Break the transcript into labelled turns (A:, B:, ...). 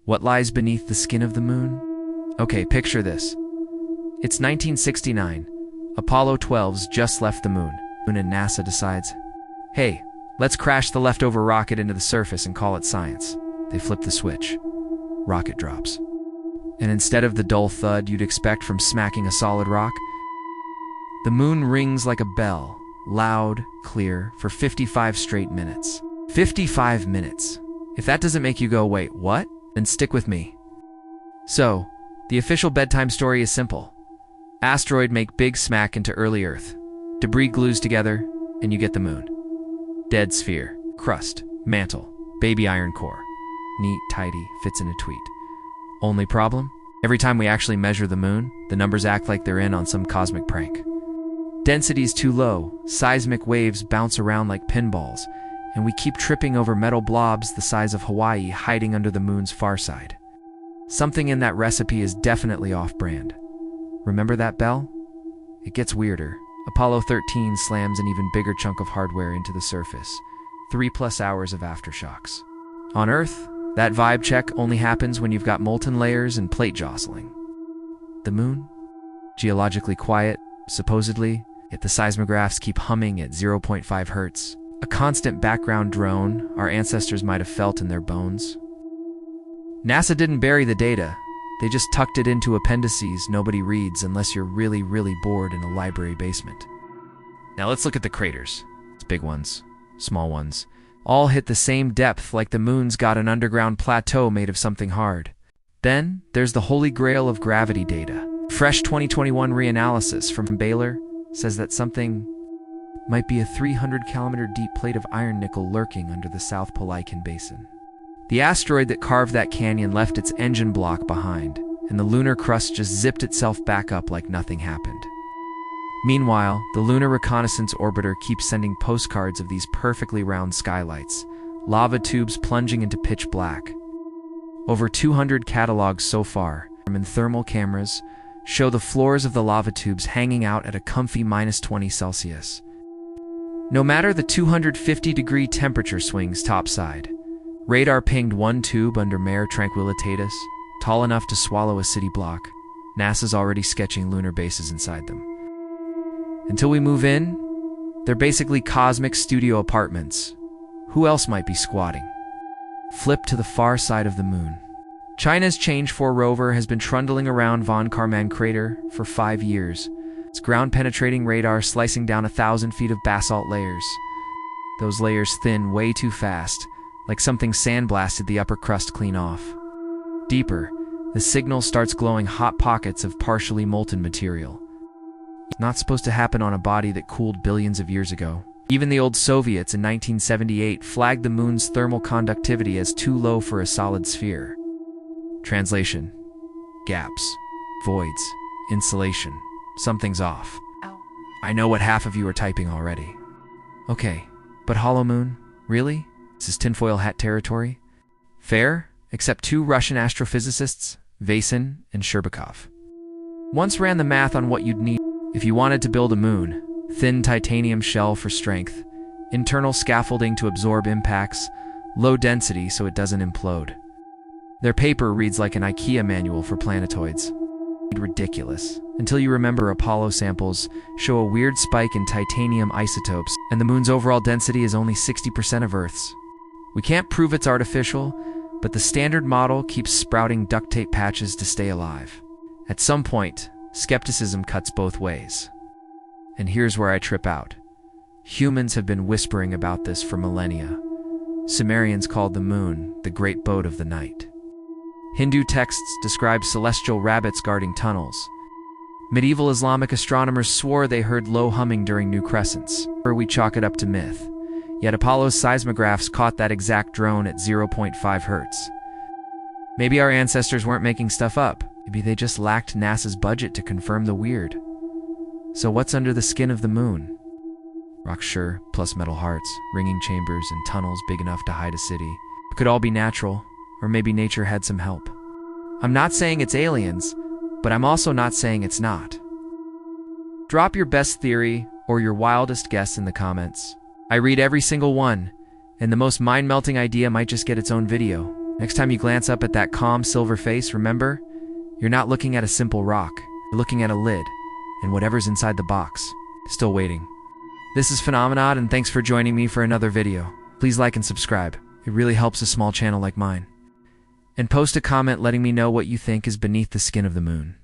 A: What lies beneath the skin of the moon? Okay, picture this. It's 1969. Apollo 12's just left the moon, and NASA decides, hey, let's crash the leftover rocket into the surface and call it science. They flip the switch. Rocket drops. And instead of the dull thud you'd expect from smacking a solid rock, the moon rings like a bell, loud, clear, for 55 straight minutes. 55 minutes. If that doesn't make you go, wait, what? Then stick with me. So, the official bedtime story is simple. Asteroid make big smack into early Earth. Debris glues together, and you get the moon. Dead sphere, crust, mantle, baby iron core. Neat, tidy, fits in a tweet. Only problem? Every time we actually measure the moon, the numbers act like they're in on some cosmic prank. Density's too low, seismic waves bounce around like pinballs, and we keep tripping over metal blobs the size of Hawaii hiding under the moon's far side. Something in that recipe is definitely off-brand. Remember that bell? It gets weirder. Apollo 13 slams an even bigger chunk of hardware into the surface. 3+ hours of aftershocks. On Earth, that vibe check only happens when you've got molten layers and plate jostling. The moon? Geologically quiet, supposedly, yet the seismographs keep humming at 0.5 hertz. A constant background drone our ancestors might have felt in their bones. NASA didn't bury the data. They just tucked it into appendices nobody reads unless you're really, really bored in a library basement. Now let's look at the craters. It's big ones, small ones. All hit the same depth like the moon's got an underground plateau made of something hard. Then, there's the holy grail of gravity data. Fresh 2021 reanalysis from Baylor says that something might be a 300-kilometer deep plate of iron nickel lurking under the South Polacan Basin. The asteroid that carved that canyon left its engine block behind, and the lunar crust just zipped itself back up like nothing happened. Meanwhile, the Lunar Reconnaissance Orbiter keeps sending postcards of these perfectly round skylights, lava tubes plunging into pitch black. Over 200 catalogs so far, and thermal cameras, show the floors of the lava tubes hanging out at a comfy -20 Celsius. No matter the 250-degree temperature swings topside, radar pinged one tube under Mare Tranquillitatis, tall enough to swallow a city block. NASA's already sketching lunar bases inside them. Until we move in, they're basically cosmic studio apartments. Who else might be squatting? Flip to the far side of the moon. China's Change 4 rover has been trundling around Von Karman crater for 5 years. Its ground-penetrating radar slicing down 1,000 feet of basalt layers. Those layers thin way too fast, like something sandblasted the upper crust clean off. Deeper, the signal starts glowing hot pockets of partially molten material. Not supposed to happen on a body that cooled billions of years ago. Even the old Soviets in 1978 flagged the moon's thermal conductivity as too low for a solid sphere. Translation: gaps, voids, insulation. Something's off.
B: Ow.
A: I know what half of you are typing already. Okay, but hollow moon? Really? This is tinfoil hat territory? Fair, except 2 Russian astrophysicists, Vasin and Sherbakov, once ran the math on what you'd need if you wanted to build a moon. Thin titanium shell for strength, internal scaffolding to absorb impacts, low density so it doesn't implode. Their paper reads like an IKEA manual for planetoids. Ridiculous. Until you remember Apollo samples show a weird spike in titanium isotopes, and the moon's overall density is only 60% of Earth's. We can't prove it's artificial, but the standard model keeps sprouting duct tape patches to stay alive. At some point, skepticism cuts both ways. And here's where I trip out. Humans have been whispering about this for millennia. Sumerians called the moon the great boat of the night. Hindu texts describe celestial rabbits guarding tunnels. Medieval Islamic astronomers swore they heard low humming during new crescents. Or we chalk it up to myth. Yet Apollo's seismographs caught that exact drone at 0.5 hertz. Maybe our ancestors weren't making stuff up. Maybe they just lacked NASA's budget to confirm the weird. So what's under the skin of the moon? Rocks, sure, plus metal hearts, ringing chambers, and tunnels big enough to hide a city. It could all be natural, or maybe nature had some help. I'm not saying it's aliens, but I'm also not saying it's not. Drop your best theory or your wildest guess in the comments. I read every single one, and the most mind-melting idea might just get its own video. Next time you glance up at that calm silver face, remember, you're not looking at a simple rock. You're looking at a lid, and whatever's inside the box, still waiting. This is Phenomenon, and thanks for joining me for another video. Please like and subscribe. It really helps a small channel like mine. And post a comment letting me know what you think is beneath the skin of the moon.